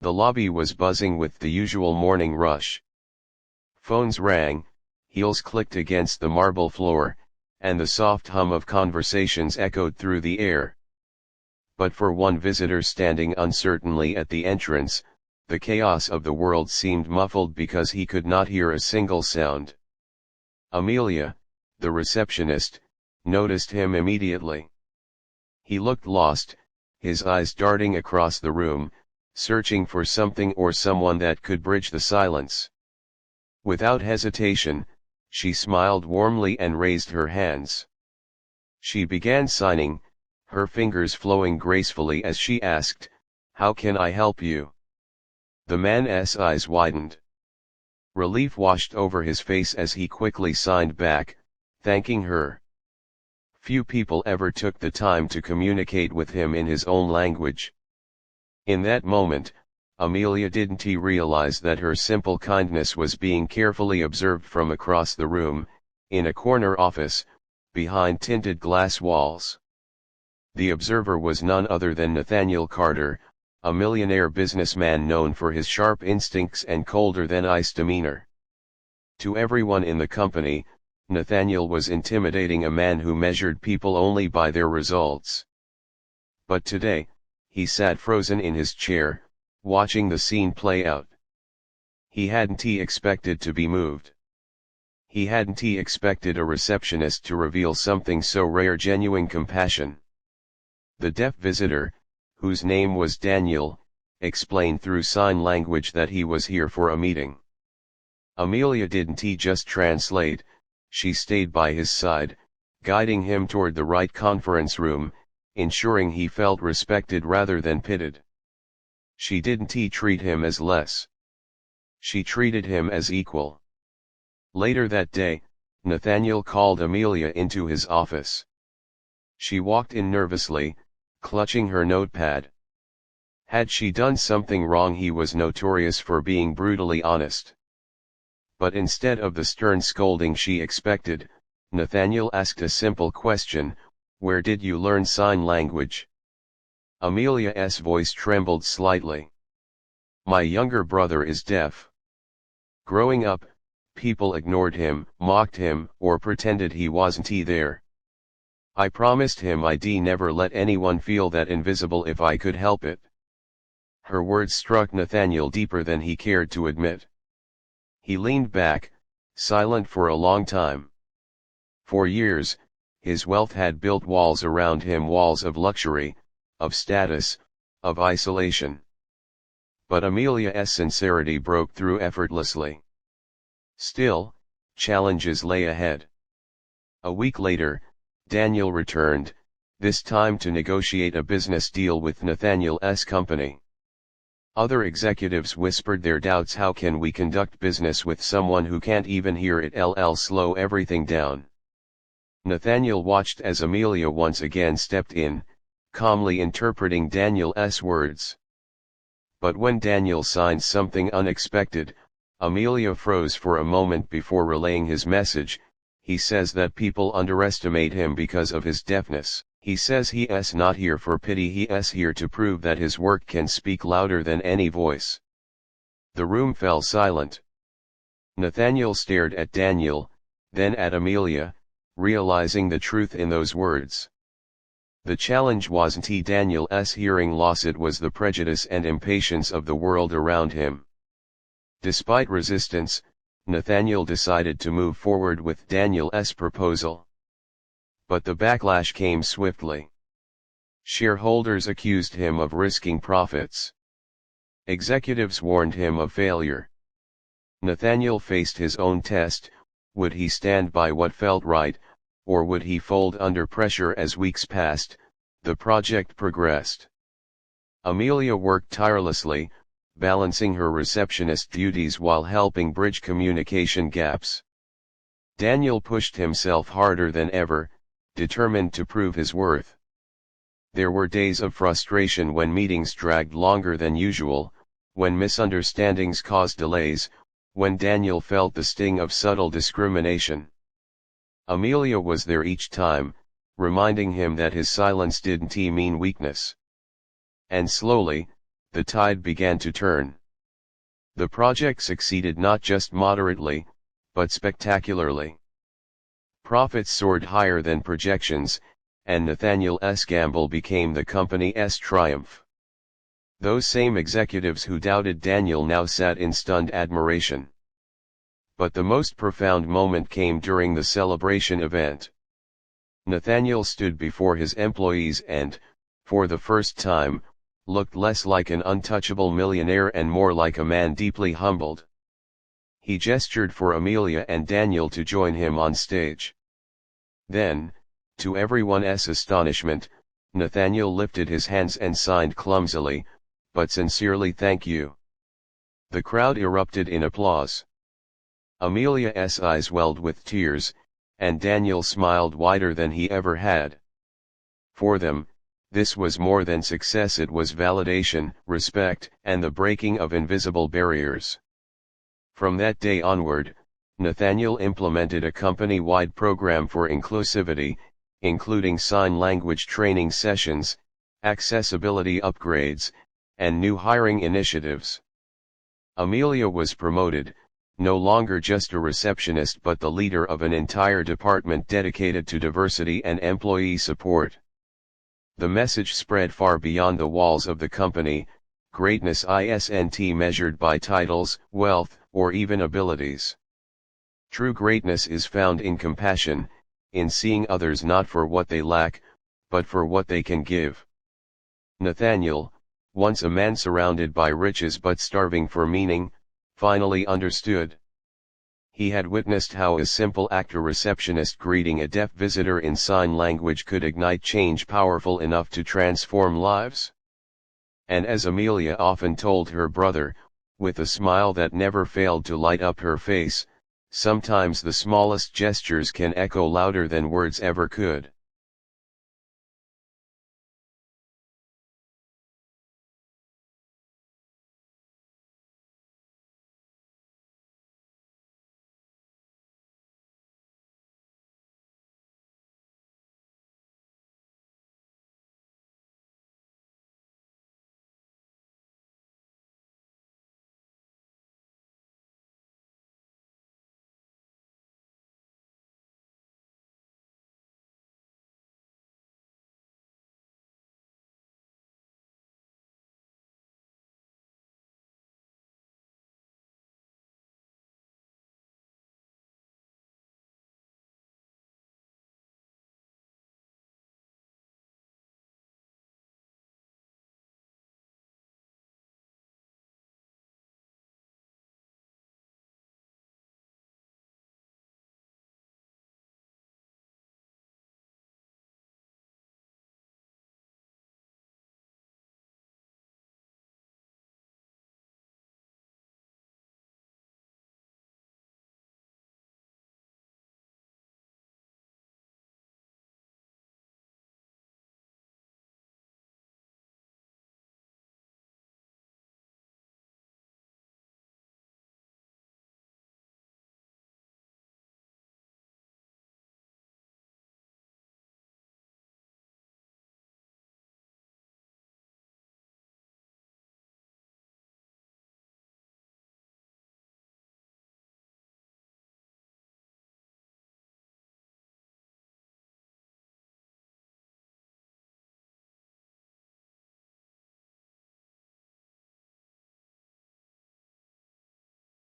The lobby was buzzing with the usual morning rush. Phones rang, heels clicked against the marble floor, and the soft hum of conversations echoed through the air. But for one visitor standing uncertainly at the entrance, the chaos of the world seemed muffled because he could not hear a single sound. Amelia, the receptionist, noticed him immediately. He looked lost, his eyes darting across the room, searching for something or someone that could bridge the silence. Without hesitation, she smiled warmly and raised her hands. She began signing, her fingers flowing gracefully as she asked, "How can I help you?" The man's eyes widened. Relief washed over his face as he quickly signed back, thanking her. Few people ever took the time to communicate with him in his own language. In that moment, Amelia didn't realize that her simple kindness was being carefully observed from across the room, in a corner office, behind tinted glass walls. The observer was none other than Nathaniel Carter, a millionaire businessman known for his sharp instincts and colder-than-ice demeanor. To everyone in the company, Nathaniel was intimidating, a man who measured people only by their results. But today, he sat frozen in his chair, watching the scene play out. He hadn't expected to be moved. He hadn't expected a receptionist to reveal something so rare: genuine compassion. The deaf visitor, whose name was Daniel, explained through sign language that he was here for a meeting. Amelia didn't just translate, she stayed by his side, guiding him toward the right conference room, ensuring he felt respected rather than pitied. She didn't treat him as less. She treated him as equal. Later that day, Nathaniel called Amelia into his office. She walked in nervously, clutching her notepad. Had she done something wrong? He was notorious for being brutally honest. But instead of the stern scolding she expected, Nathaniel asked a simple question: "Where did you learn sign language?" Amelia's voice trembled slightly. "My younger brother is deaf. Growing up, people ignored him, mocked him, or pretended he wasn't there. I promised him I'd never let anyone feel that invisible if I could help it." Her words struck Nathaniel deeper than he cared to admit. He leaned back, silent for a long time. For years, his wealth had built walls around him, walls of luxury, of status, of isolation. But Amelia's sincerity broke through effortlessly. Still, challenges lay ahead. A week later, Daniel returned, this time to negotiate a business deal with Nathaniel's company. Other executives whispered their doubts: "How can we conduct business with someone who can't even hear it? Slow everything down." Nathaniel watched as Amelia once again stepped in, calmly interpreting Daniel's words. But when Daniel signed something unexpected, Amelia froze for a moment before relaying his message. "He says that people underestimate him because of his deafness. He says he's not here for pity, he's here to prove that his work can speak louder than any voice." The room fell silent. Nathaniel stared at Daniel, then at Amelia, realizing the truth in those words. The challenge wasn't Daniel's hearing loss, it was the prejudice and impatience of the world around him. Despite resistance, Nathaniel decided to move forward with Daniel's proposal. But the backlash came swiftly. Shareholders accused him of risking profits. Executives warned him of failure. Nathaniel faced his own test: would he stand by what felt right, or would he fold under pressure? As weeks passed, the project progressed. Amelia worked tirelessly, balancing her receptionist duties while helping bridge communication gaps. Daniel pushed himself harder than ever, determined to prove his worth. There were days of frustration when meetings dragged longer than usual, when misunderstandings caused delays, when Daniel felt the sting of subtle discrimination. Amelia was there each time, reminding him that his silence didn't mean weakness. And slowly, the tide began to turn. The project succeeded not just moderately, but spectacularly. Profits soared higher than projections, and Nathaniel's gamble became the company's triumph. Those same executives who doubted Daniel now sat in stunned admiration. But the most profound moment came during the celebration event. Nathaniel stood before his employees and, for the first time, looked less like an untouchable millionaire and more like a man deeply humbled. He gestured for Amelia and Daniel to join him on stage. Then, to everyone's astonishment, Nathaniel lifted his hands and signed clumsily, but sincerely, "Thank you." The crowd erupted in applause. Amelia's eyes welled with tears, and Daniel smiled wider than he ever had. For them, this was more than success, it was validation, respect, and the breaking of invisible barriers. From that day onward, Nathaniel implemented a company-wide program for inclusivity, including sign language training sessions, accessibility upgrades, and new hiring initiatives. Amelia was promoted, no longer just a receptionist but the leader of an entire department dedicated to diversity and employee support. The message spread far beyond the walls of the company: greatness isn't measured by titles, wealth, or even abilities. True greatness is found in compassion, in seeing others not for what they lack, but for what they can give. Nathaniel, once a man surrounded by riches but starving for meaning, finally understood. He had witnessed how a simple act, a receptionist greeting a deaf visitor in sign language, could ignite change powerful enough to transform lives. And as Amelia often told her brother, with a smile that never failed to light up her face, sometimes the smallest gestures can echo louder than words ever could.